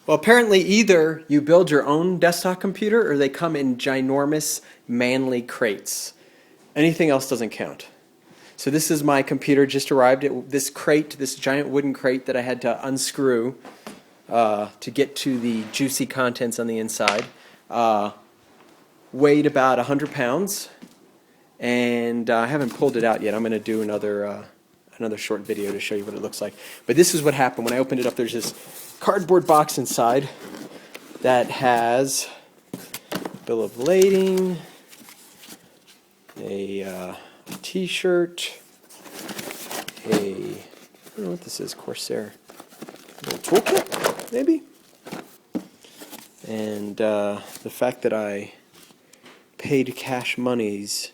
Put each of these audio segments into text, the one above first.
Well, apparently either you build your own desktop computer or they come in ginormous manly crates. Anything else doesn't count. So this is my computer, just arrived at this crate, this giant wooden crate that I had to unscrew to get to the juicy contents on the inside. Weighed about 100 pounds, and I haven't pulled it out yet. I'm going to do another short video to show you what it looks like. But this is what happened when I opened it up. There's this cardboard box inside that has bill of lading, a t-shirt, I don't know what this is, Corsair, a little toolkit, maybe? And the fact that I paid cash monies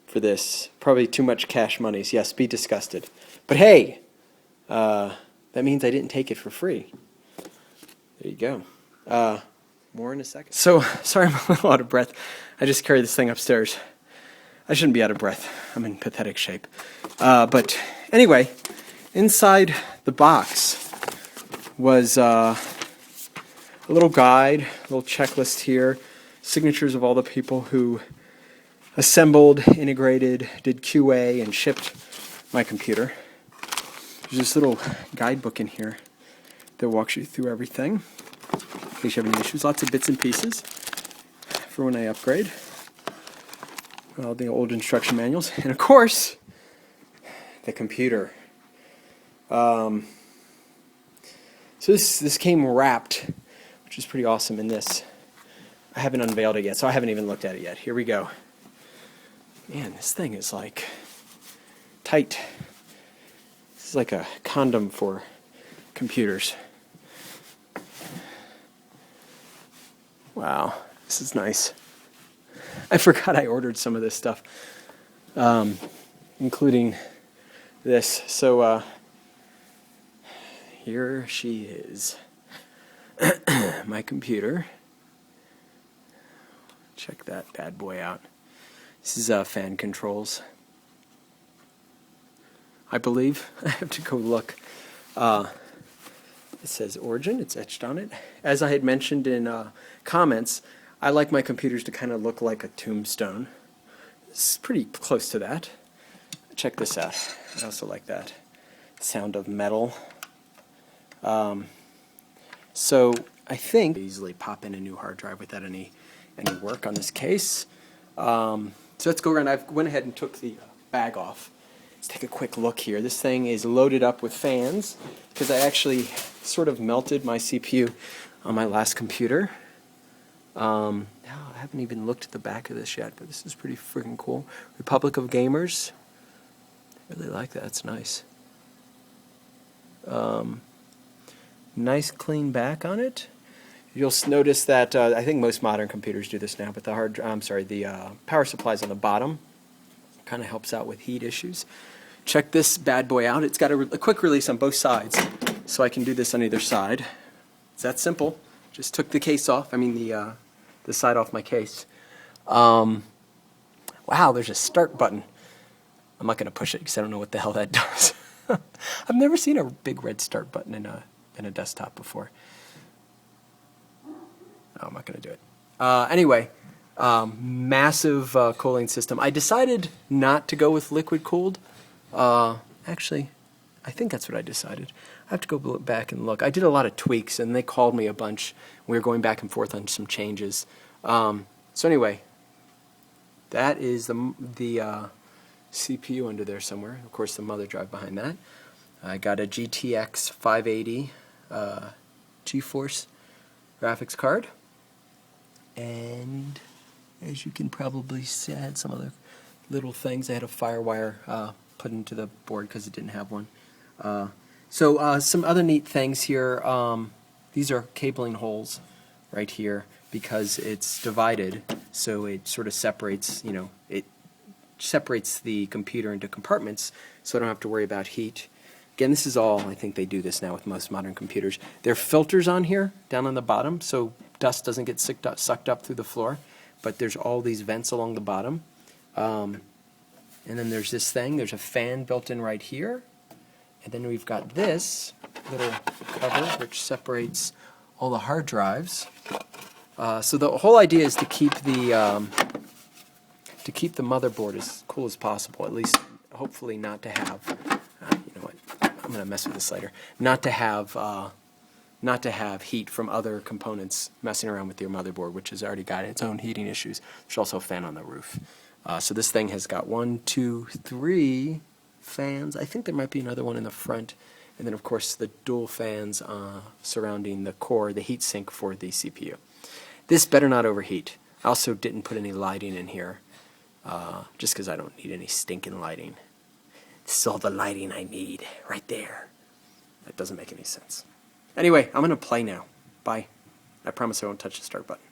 for this, probably too much cash monies, yes, be disgusted. But hey, that means I didn't take it for free. There you go. More in a second. So, sorry I'm a little out of breath. I just carried this thing upstairs. I shouldn't be out of breath. I'm in pathetic shape. But anyway, inside the box was a little guide, a little checklist here, signatures of all the people who assembled, integrated, did QA, and shipped my computer. There's this little guidebook in here that walks you through everything, in case you have any issues. Lots of bits and pieces for when I upgrade. All the old instruction manuals, and of course, the computer. So this came wrapped, which is pretty awesome in this. I haven't unveiled it yet, so I haven't even looked at it yet. Here we go. Man, this thing is like tight. This is like a condom for computers. Wow, this is nice. I forgot I ordered some of this stuff, including this. So here she is, my computer. Check that bad boy out. This is fan controls, I believe. I have to go look. It says Origin, it's etched on it. As I had mentioned in comments, I like my computers to kind of look like a tombstone. It's pretty close to that. Check this out. I also like that sound of metal. So I think easily pop in a new hard drive without any work on this case. So let's go around. I went ahead and took the bag off. Let's take a quick look here. This thing is loaded up with fans because I actually sort of melted my CPU on my last computer. I haven't even looked at the back of this yet, but this is pretty freaking cool. Republic of Gamers. I really like that. It's nice. Nice clean back on it. You'll notice that I think most modern computers do this now, but the power supply's on the bottom. Kind of helps out with heat issues. Check this bad boy out. It's got a quick release on both sides, so I can do this on either side. It's that simple. Just took the case off. I mean the side off my case. Wow, there's a start button. I'm not going to push it because I don't know what the hell that does. I've never seen a big red start button in a desktop before. No, I'm not going to do it. Anyway, massive cooling system. I decided not to go with liquid cooled. Actually, I think that's what I decided. I have to go back and look. I did a lot of tweaks, and they called me a bunch. We were going back and forth on some changes. So anyway, that is the CPU under there somewhere. Of course, the mother drive behind that. I got a GTX 580 GeForce graphics card. And as you can probably see, I had some other little things. I had a FireWire put into the board because it didn't have one. So some other neat things here. These are cabling holes right here because it's divided, so it sort of separates, it separates the computer into compartments, so I don't have to worry about heat. Again, this is all, I think they do this now with most modern computers. There are filters on here, down on the bottom, so dust doesn't get sucked up through the floor, but there's all these vents along the bottom. And then there's this thing, there's a fan built in right here, and then we've got this, little cover which separates all the hard drives. So the whole idea is to keep the motherboard as cool as possible. At least, hopefully, not to have. You know what? I'm gonna mess with this later. Not to have heat from other components messing around with your motherboard, which has already got its own heating issues. There's also a fan on the roof. So this thing has got 1, 2, 3 fans. I think there might be another one in the front. And then, of course, the dual fans surrounding the core, the heat sink for the CPU. This better not overheat. I also didn't put any lighting in here, just because I don't need any stinking lighting. This is all the lighting I need, right there. That doesn't make any sense. Anyway, I'm going to play now. Bye. I promise I won't touch the start button.